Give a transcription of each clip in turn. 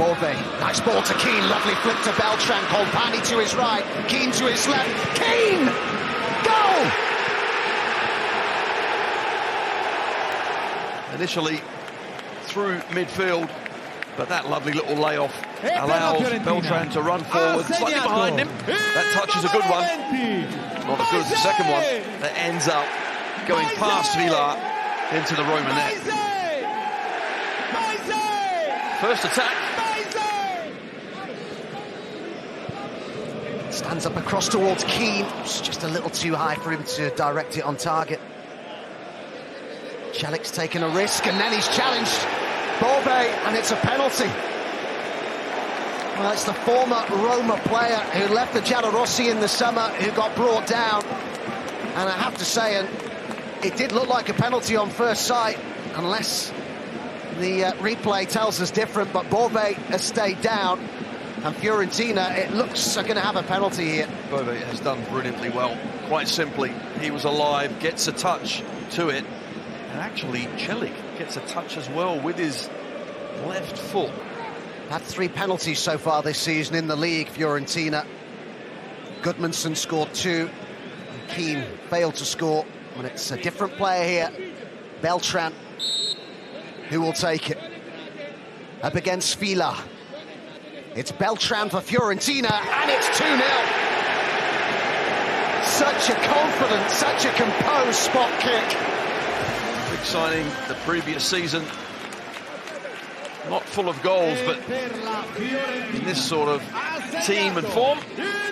Moise, nice ball to Kean, lovely flick to Beltran, Company to his right, Kean to his left, Kean! Goal! Initially through midfield, but that lovely little layoff allows Beltran to run forward, slightly behind him. That touch is a good one. Not as good as the second one. That ends up going past Villa into the Roma net. First attack. Stands up across towards Kean. It's just a little too high for him to direct it on target. Celik's taking a risk, and then he's challenged Moise, and it's a penalty. Well, it's the former Roma player who left the Giallorossi in the summer who got brought down. And I have to say, it did look like a penalty on first sight, unless the replay tells us different, but Moise has stayed down. And Fiorentina, it looks, are going to have a penalty here. Moise has done brilliantly well. Quite simply, he was alive, gets a touch to it. And actually, Celik gets a touch as well with his left foot. Had 3 penalties so far this season in the league, Fiorentina. Gudmundsson scored 2. And Kean failed to score. And it's a different player here, Beltran, who will take it. Up against Villa. It's Beltran for Fiorentina, and it's 2-0. Such a confident, such a composed spot kick. Big signing the previous season. Not full of goals, but in this sort of team and form,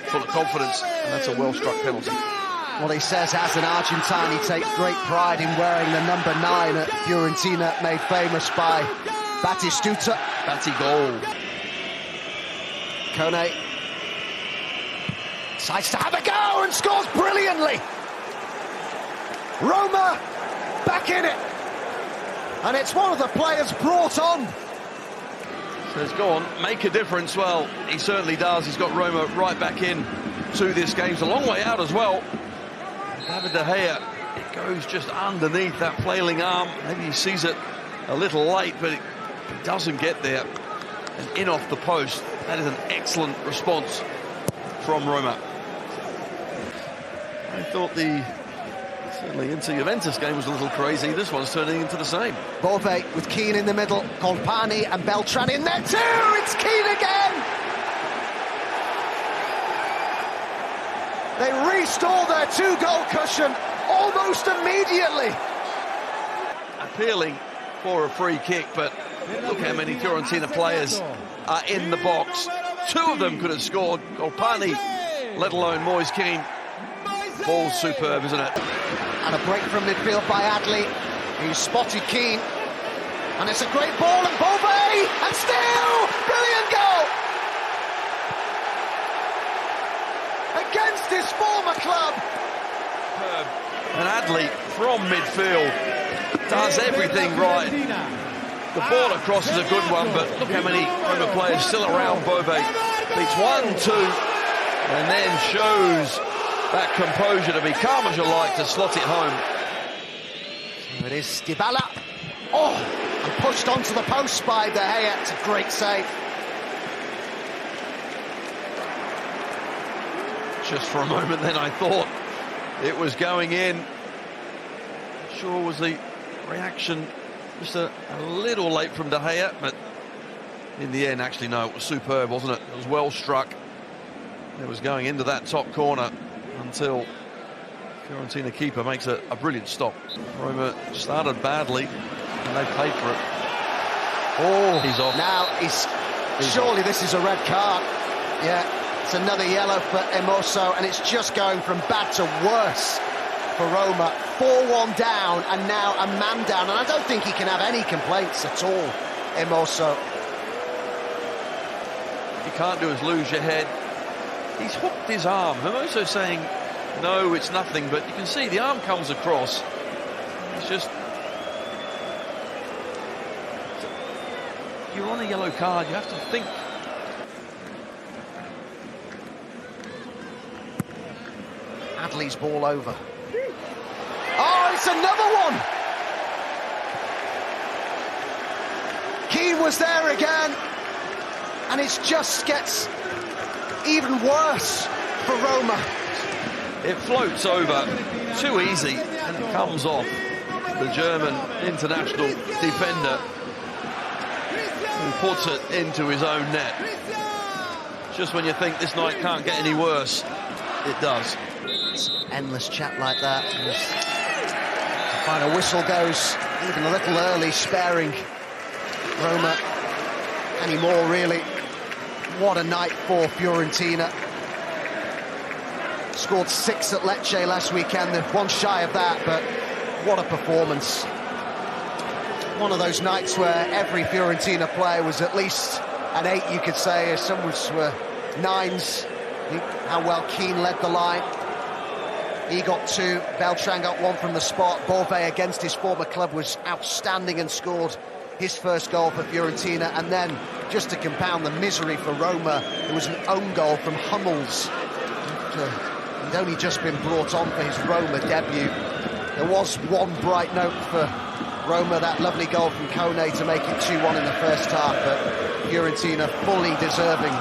full of confidence, and that's a well-struck penalty. Well, he says as an Argentine, he takes great pride in wearing the number 9 at Fiorentina, made famous by Batistuta. Batty goal. Kone decides to have a go and scores brilliantly. Roma back in it, and it's one of the players brought on. Says, go on, make a difference. Well, he certainly does. He's got Roma right back in to this game. It's a long way out as well. David De Gea, it goes just underneath that flailing arm. Maybe he sees it a little late, but it doesn't get there. And in off the post. That is an excellent response from Roma. I thought certainly into Juventus game was a little crazy. This one's turning into the same. Moise with Kean in the middle, Company and Beltran in there too. It's Kean again. They restore their 2-goal cushion almost immediately. Appealing for a free kick, but look how many Fiorentina players are in the box. 2 of them could have scored. Company, let alone Moise Kean. Ball's superb, isn't it? And a break from midfield by Adli, who spotted Kean. And it's a great ball, and Moise, and still, brilliant goal! Against his former club. And Adli from midfield does everything right. The ball across is a good one, but look how many Roma players still around Moise. Beats 1-2, and then shows that composure to be calm as you like to slot it home. So it is Dybala. Oh, and pushed onto the post by De Gea. It's a great save. Just for a moment then I thought it was going in. Sure was the reaction just a little late from De Gea, but in the end, actually, no, it was superb, wasn't it? It was well struck. It was going into that top corner until Fiorentina keeper makes a brilliant stop. Roma started badly, and they paid for it. Oh, he's off. Now, surely this is a red card. Yeah, it's another yellow for Moise, and it's just going from bad to worse for Roma. 4-1 down, and now a man down, and I don't think he can have any complaints at all, Moise. What you can't do is lose your head. He's hooked his arm. Hermoso saying, no, it's nothing, but you can see the arm comes across. It's just... You're on a yellow card, you have to think. Adli's ball over. Oh, it's another one! Kean was there again. And it just gets even worse for Roma. It floats over too easy and comes off the German international defender, who puts it into his own net. Just when you think this night can't get any worse, it does. It's endless chat like that. And the final whistle goes even a little early, sparing Roma any more, really. What a night for Fiorentina. Scored 6 at Lecce last weekend. They're one shy of that, but what a performance. One of those nights where every Fiorentina player was at least an 8, you could say. Some were 9s. How well Kean led the line. He got 2, Beltran got 1 from the spot. Bove, against his former club, was outstanding and scored his first goal for Fiorentina. And then, just to compound the misery for Roma, there was an own goal from Hummels. He'd only just been brought on for his Roma debut. There was one bright note for Roma, that lovely goal from Kone to make it 2-1 in the first half, but Fiorentina fully deserving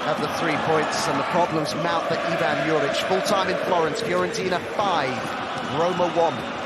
of the 3 points, and the problems mount for Ivan Juric. Full time in Florence, Fiorentina 5, Roma 1.